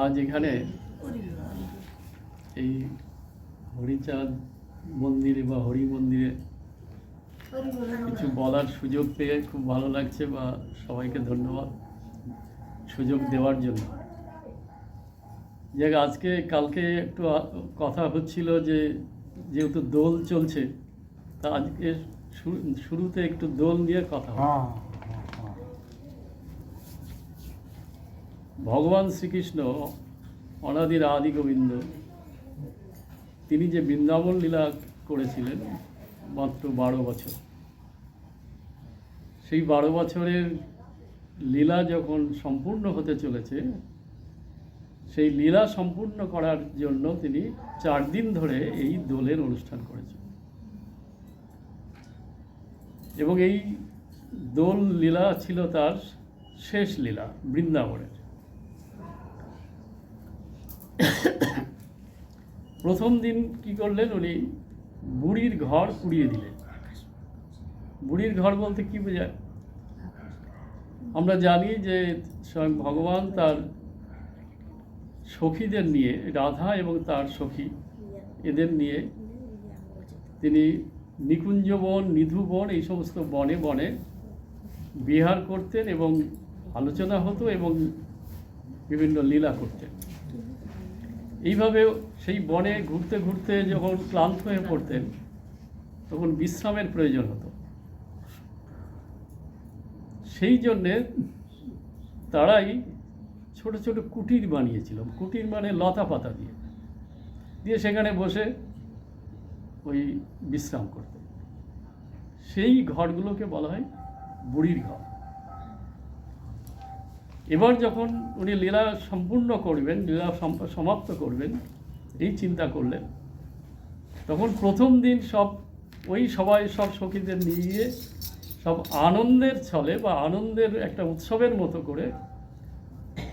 আজ এখানে এই হরিচাঁদ মন্দিরে বা হরি মন্দিরে কিছু বলার সুযোগ পেয়ে খুব ভালো লাগছে, বা সবাইকে ধন্যবাদ সুযোগ দেওয়ার জন্য। যে আজকে কালকে একটু কথা হচ্ছিল যে যেহেতু দোল চলছে, তা আজকে শুরুতে একটু দোল নিয়ে কথা হবে। ভগবান শ্রীকৃষ্ণ অনাদির আদি গোবিন্দ, তিনি যে বৃন্দাবন লীলা করেছিলেন মাত্র 12 বছর, সেই 12 বছরের লীলা যখন সম্পূর্ণ হতে চলেছে, সেই লীলা সম্পূর্ণ করার জন্য তিনি 4 দিন ধরে এই দোলের অনুষ্ঠান করেছেন। এবং এই দোল লীলা ছিল তার শেষ লীলা বৃন্দাবনের। প্রথম দিন কি করলেন, উনি বুড়ির ঘর পুড়িয়ে দিলেন। বুড়ির ঘর বলতে কি বোঝায়? আমরা জানি যে স্বয়ং ভগবান তার সখীদের নিয়ে, রাধা এবং তার সখী এদের নিয়ে তিনি নিকুঞ্জবন, নিধুবন এই সমস্ত বনে বনে বিহার করতেন এবং আলোচনা হতো এবং বিভিন্ন লীলা করতেন। এইভাবে সেই বনে ঘুরতে ঘুরতে যখন ক্লান্ত হয়ে পড়তেন, তখন বিশ্রামের প্রয়োজন হতো। সেই জন্যে তারাই ছোট ছোট কুটির বানিয়েছিল। কুটির মানে লতা পাতা দিয়ে দিয়ে সেখানে বসে ওই বিশ্রাম করতেন। সেই ঘরগুলোকে বলা হয় বুড়ির ঘর। এবার যখন উনি লীলা সম্পূর্ণ করবেন, লীলা সমাপ্ত করবেন, এই চিন্তা করলেন, তখন প্রথম দিন সবাই সব সখীদের নিয়ে সব আনন্দের ছলে বা আনন্দের একটা উৎসবের মতো করে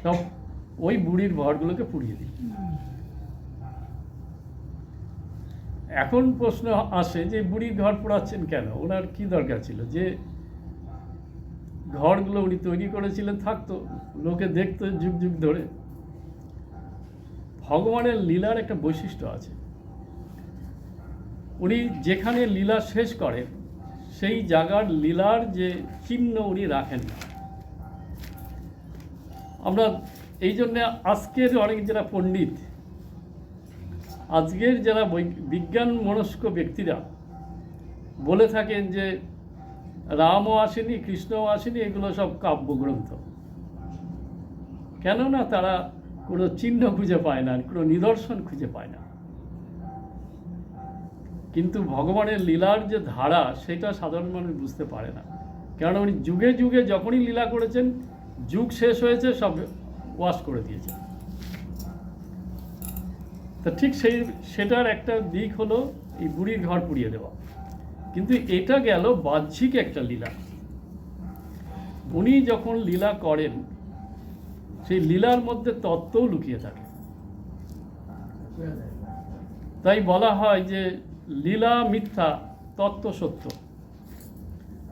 সব ওই বুড়ির ঘরগুলোকে পুড়িয়ে দিল। এখন প্রশ্ন আসে যে বুড়ির ঘর পোড়াচ্ছেন কেন? ওনার কি দরকার ছিল? যে ঘরগুলো উনি তৈরি করেছিলেন থাকতো, লোকে দেখতো যুগ যুগ ধরে। ভগবানের লীলার একটা বৈশিষ্ট্য আছে, উনি যেখানে লীলা শেষ করেন সেই জায়গার লীলার যে চিহ্ন উনি রাখেন না। আমরা এই জন্যে আজকের অনেক যারা পণ্ডিত, আজকের যারা বিজ্ঞান মনস্ক ব্যক্তিরা বলে থাকেন যে রামও আসেনি, কৃষ্ণও আসেনি, এগুলো সব কাব্যগ্রন্থ। কেননা তারা কোনো চিহ্ন খুঁজে পায় না, কোনো নিদর্শন খুঁজে পায় না। কিন্তু ভগবানের লীলার যে ধারা, সেটা সাধারণ মানুষ বুঝতে পারে না। কেননা উনি যুগে যুগে যখনই লীলা করেছেন, যুগ শেষ হয়েছে, সব ওয়াশ করে দিয়েছে। তা ঠিক সেটার একটা দিক হলো এই বুড়ির ঘর পুড়িয়ে দেওয়া। কিন্তু এটা গেল বাহ্যিক একটা লীলা। উনি যখন লীলা করেন, সেই লীলার মধ্যে তত্ত্বও লুকিয়ে থাকে। তাই বলা হয় যে লীলা মিথ্যা, তত্ত্ব সত্য।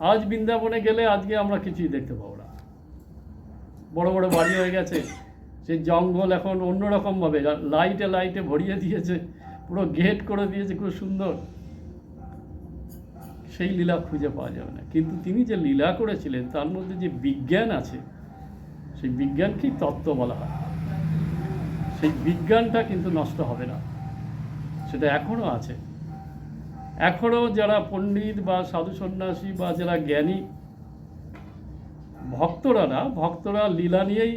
আজ বৃন্দাবনে গেলে আজকে আমরা কিছুই দেখতে পাবো না। বড় বড় বাড়ি হয়ে গেছে, সেই জঙ্গল এখন অন্যরকমভাবে লাইটে লাইটে ভরিয়ে দিয়েছে, পুরো গেট করে দিয়েছে, খুব সুন্দর। সেই লীলা খুঁজে পাওয়া যাবে না। কিন্তু তিনি যে লীলা করেছিলেন তার মধ্যে যে বিজ্ঞান আছে, সেই বিজ্ঞানকেই তত্ত্ব বলা হয়। সেই বিজ্ঞানটা কিন্তু নষ্ট হবে না, সেটা এখনও আছে। এখনও যারা পণ্ডিত বা সাধু সন্ন্যাসী বা যারা জ্ঞানী ভক্তরা লীলা নিয়েই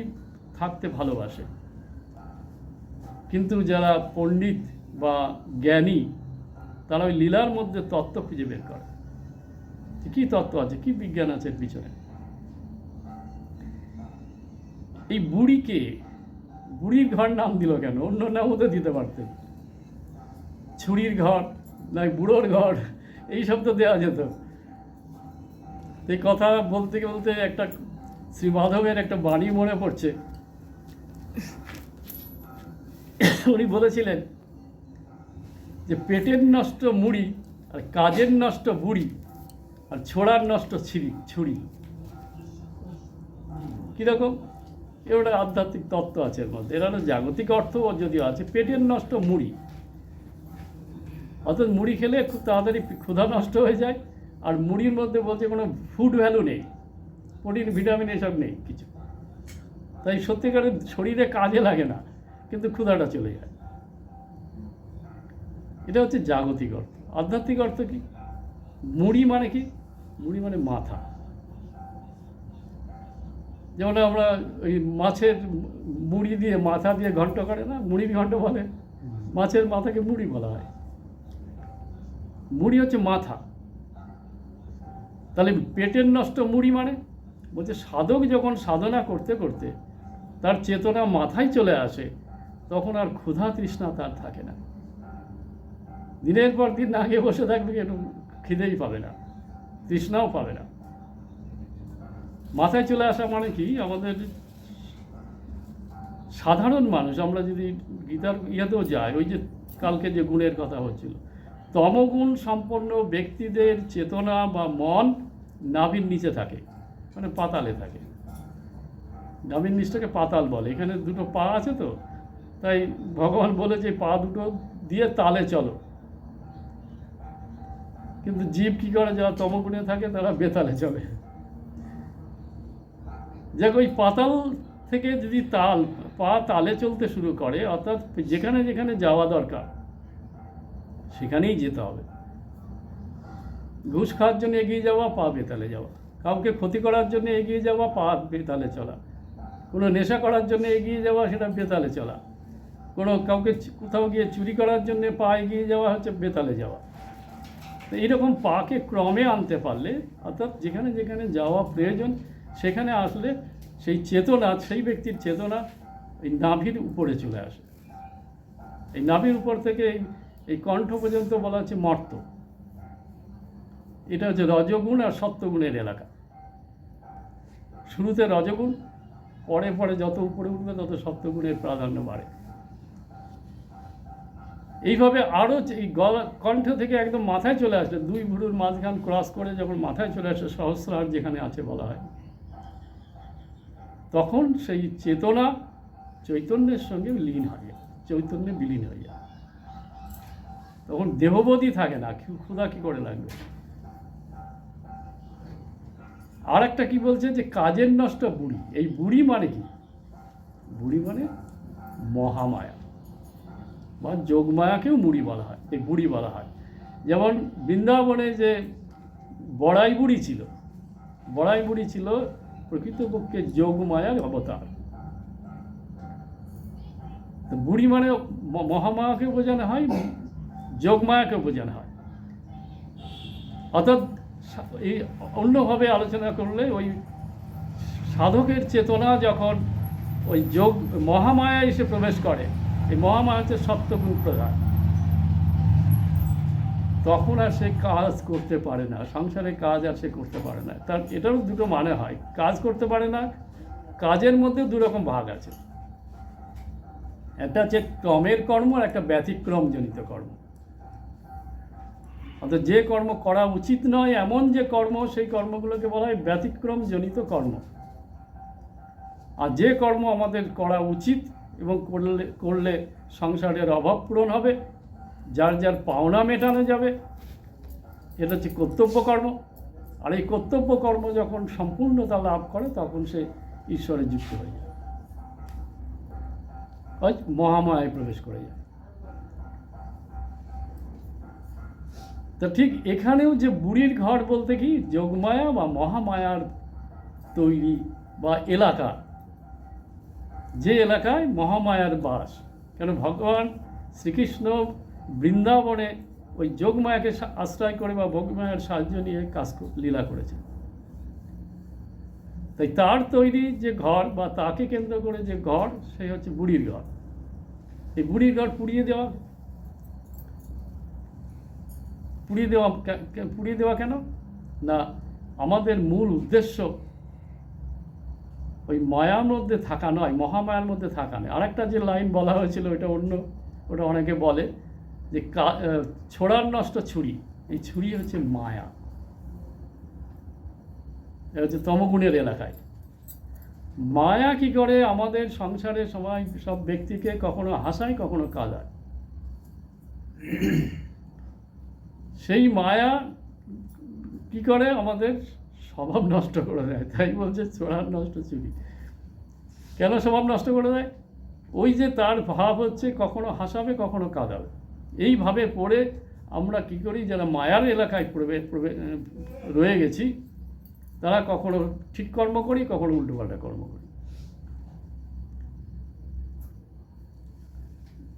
থাকতে ভালোবাসে। কিন্তু যারা পণ্ডিত বা জ্ঞানী, তারা ওই লীলার মধ্যে তত্ত্ব খুঁজে বের করে। কী তত্ত্ব আছে, কী বিজ্ঞান আছে পিছনে। এই বুড়িকে বুড়ির ঘর নাম দিল কেন? অন্য নামও তো দিতে পারতেন। ছুরির ঘর, না বুড়োর ঘর, এই সব তো দেওয়া যেত। এই কথা বলতে বলতে একটা শ্রী মাধবের একটা বাণী মনে পড়ছে। উনি বলেছিলেন যে পেটের নষ্ট মুড়ি, আর কাজের নষ্ট বুড়ি, আর ছোড়ার নষ্ট ছুরি। কীরকম? এর একটা আধ্যাত্মিক তত্ত্ব আছে এর মধ্যে। এর একটা জাগতিক অর্থ যদিও আছে। পেটের নষ্ট মুড়ি, অর্থাৎ মুড়ি খেলে খুব তাড়াতাড়ি ক্ষুধা নষ্ট হয়ে যায়। আর মুড়ির মধ্যে বলছে কোনো ফুড ভ্যালু নেই, প্রোটিন ভিটামিন এসব নেই কিছু, তাই সত্যিকারের শরীরে কাজে লাগে না, কিন্তু ক্ষুধাটা চলে যায়। এটা হচ্ছে জাগতিক অর্থ। আধ্যাত্মিক অর্থ কি? মুড়ি মানে কি? মুড়ি মানে মাথা। যেমন আমরা ওই মাছের মুড়ি দিয়ে মাথা দিয়ে ঘন্ট করে না, মুড়ির ঘন্ট বলে, মাছের মাথাকে মুড়ি বলা হয়। মুড়ি হচ্ছে মাথা। তাহলে পেটের নষ্ট মুড়ি মানে বলছে সাধক যখন সাধনা করতে করতে তার চেতনা মাথায় চলে আসে, তখন আর ক্ষুধা তৃষ্ণা তার থাকে না। দিনের পর দিন না খেয়ে বসে থাকবে, কেন খিদেই পাবে না, তৃষ্ণাও পাবে না। মাথায় চলে আসা মানে কি? আমাদের সাধারণ মানুষ, আমরা যদি গীতার ইয়াতেও যাই, ওই যে কালকে যে গুণের কথা হচ্ছিল, তমগুণ সম্পন্ন ব্যক্তিদের চেতনা বা মন নাভির নিচে থাকে, মানে পাতালে থাকে। নাভির নিচটাকে পাতাল বলে। এখানে দুটো পা আছে তো, তাই ভগবান বলে যে পা দুটো দিয়ে তালে চলো। কিন্তু জীব কী করে? যারা তমগুণে থাকে তারা বেতালে চলে। যাক, ওই পাতাল থেকে যদি পা তালে চলতে শুরু করে, অর্থাৎ যেখানে যেখানে যাওয়া দরকার সেখানেই যেতে হবে। ঘুষ খাওয়ার জন্য এগিয়ে যাওয়া, পা বেতালে যাওয়া। কাউকে ক্ষতি করার জন্য এগিয়ে যাওয়া, পা বেতালে চলা। কোনো নেশা করার জন্য এগিয়ে যাওয়া, সেটা বেতালে চলা। কাউকে কোথাও গিয়ে চুরি করার জন্য পা এগিয়ে যাওয়া হচ্ছে বেতালে যাওয়া। তো এইরকম পাকে ক্রমে আনতে পারলে, অর্থাৎ যেখানে যেখানে যাওয়া প্রয়োজন সেখানে আসলে সেই চেতনা, সেই ব্যক্তির চেতনা এই নাভির উপরে চলে আসে। এই নাভির উপর থেকে এই কণ্ঠ পর্যন্ত বলা হচ্ছে মর্ত। এটা হচ্ছে রজগুণ আর সত্যগুণের এলাকা। শুরুতে রজগুণ, পরে পরে যত উপরে উঠবে তত সত্যগুণের প্রাধান্য বাড়ে। এইভাবে আরও এই গলা, কণ্ঠ থেকে একদম মাথায় চলে আসলে, দুই ভুরুর মাঝখান ক্রস করে যখন মাথায় চলে আসে, সহস্রার যেখানে আছে বলা হয়, তখন সেই চেতনা চৈতন্যের সঙ্গে লীন হয়ে যায়, চৈতন্যে বিলীন হয়ে যায়। তখন দেহবোধই থাকে না, ক্ষুধা কী করে লাগবে। আর একটা কি বলছে যে কাজের নষ্ট বুড়ি। এই বুড়ি মানে কি? বুড়ি মানে মহামায়া বা যোগমায়াকেও বুড়ি বলা হয়, এই বুড়ি বলা হয়। যেমন বৃন্দাবনে যে বড়াই বুড়ি ছিল, বড়াই বুড়ি ছিল প্রকৃতপক্ষে যোগমায়ার অবতার। তো বুড়ি মানে মহামায়াকে বোঝানো হয়, যোগমায়াকে বোঝানো হয়। অর্থাৎ এই অন্যভাবে আলোচনা করলে, ওই সাধকের চেতনা যখন ওই মহামায়া এসে প্রবেশ করে, এই মহামায়া হচ্ছে সপ্তগুণ প্রধান, তখন আর সে কাজ করতে পারে না, সংসারে কাজ আর সে করতে পারে না। তার এটারও দুটো মানে হয়, কাজ করতে পারে না। কাজের মধ্যে দুরকম ভাগ আছে, একটা হচ্ছে ক্রমের কর্ম আর একটা ব্যতিক্রমজনিত কর্ম। অর্থাৎ যে কর্ম করা উচিত নয় এমন যে কর্ম, সেই কর্মগুলোকে বলা হয় ব্যতিক্রমজনিত কর্ম। আর যে কর্ম আমাদের করা উচিত এবং করলে সংসারের অভাব পূরণ হবে, যার যার পাওনা মেটানো যাবে, এটা হচ্ছে কর্তব্য কর্ম। আর এই কর্তব্য কর্ম যখন সম্পূর্ণতা লাভ করে, তখন সে ঈশ্বরে যুক্ত হয়ে যায়, মহামায়ায় প্রবেশ করে যায়। তা ঠিক এখানেও যে বুড়ির ঘর বলতে কি, যোগমায়া বা মহামায়ার তৈরি বা এলাকা, যে এলাকায় মহামায়ার বাস। কেন ভগবান শ্রীকৃষ্ণ বৃন্দাবনে ওই যোগমায়াকে আশ্রয় করে বা যোগমায়ার সাহায্য নিয়ে কাজ লীলা করেছেন। তাই তার তৈরি যে ঘর বা তাকে কেন্দ্র করে যে ঘর, সেই হচ্ছে বুড়ির ঘর। এই বুড়ির ঘর পুড়িয়ে দেওয়া কেন না, আমাদের মূল উদ্দেশ্য ওই মায়ার মধ্যে থাকা নয়, মহামায়ার মধ্যে থাকা নয়। আরেকটা যে লাইন বলা হয়েছিল, ওটা অনেকে বলে যে ছোড়ার নষ্ট ছুরি। এই ছুরি হচ্ছে মায়া, এটা হচ্ছে তমগুণের এলাকায়। মায়া কি করে আমাদের সংসারে সবাই সব ব্যক্তিকে কখনো হাসায় কখনো কাঁদায়। সেই মায়া কি করে আমাদের স্বভাব নষ্ট করে দেয়। তাই বলছে চোরার নষ্ট চুরি। কেন স্বভাব নষ্ট করে দেয়? ওই যে তার ভাব হচ্ছে কখনো হাসাবে কখনো কাঁদাবে। এইভাবে পড়ে আমরা কি করি, যারা মায়ার এলাকায় রয়ে গেছি, তারা কখনো ঠিক কর্ম করি কখনো উল্টোপাল্টা কর্ম করি।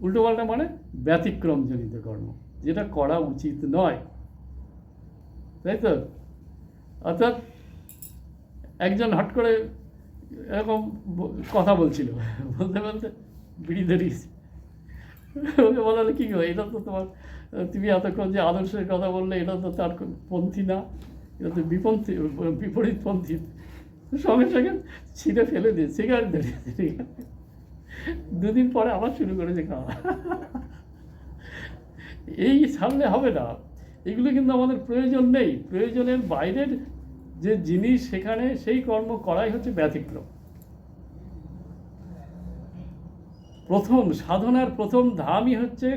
উল্টোপাল্টা মানে ব্যতিক্রমজনিত কর্ম, যেটা করা উচিত নয়, তাই তো? অর্থাৎ একজন হট করে এরকম কথা বলছিল, বলতে বলতে বিড়ি ধরিয়েছে। ওকে বলালে কী গো, এটা তো তোমার, তুমি এতক্ষণ যে আদর্শের কথা বললে এটা তো তার পন্থী না, এটা তো বিপরীতপন্থী। সঙ্গে সঙ্গে ছিঁড়ে ফেলে দিয়ে সিগারেট ধরিয়েছে। 2 দিন পরে আবার শুরু করেছে খাওয়া। এই ছাড়লে হবে না। এগুলো কিন্তু আমাদের প্রয়োজন নেই। প্রয়োজনের বাইরের যে জিনিস, সেখানে সেই কর্ম করাই হচ্ছে ব্যতিক্রম। সাধনার প্রথম ধামই হচ্ছে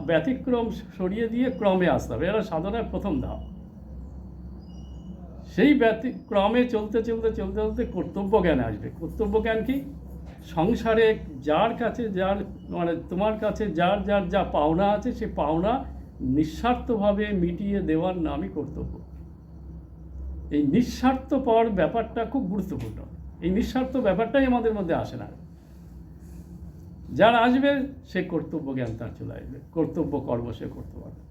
ব্যতিক্রম সরিয়ে দিয়ে ক্রমে আসতে হবে। এরা সাধনার প্রথম ধাম। সেই ক্রমে চলতে চলতে চলতে চলতে কর্তব্য জ্ঞান আসবে। কর্তব্য জ্ঞান কি? সংসারে যার কাছে যার, মানে তোমার কাছে যার যার যা পাওনা আছে, সে পাওনা নিঃস্বার্থভাবে মিটিয়ে দেওয়ার নামই কর্তব্য। এই নিঃস্বার্থপর ব্যাপারটা খুব গুরুত্বপূর্ণ। এই নিঃস্বার্থ ব্যাপারটাই আমাদের মধ্যে আসে না। যার আসবে সে কর্তব্য জ্ঞান তার চলে আসবে, কর্তব্য কর্ম সে করতে পারবে।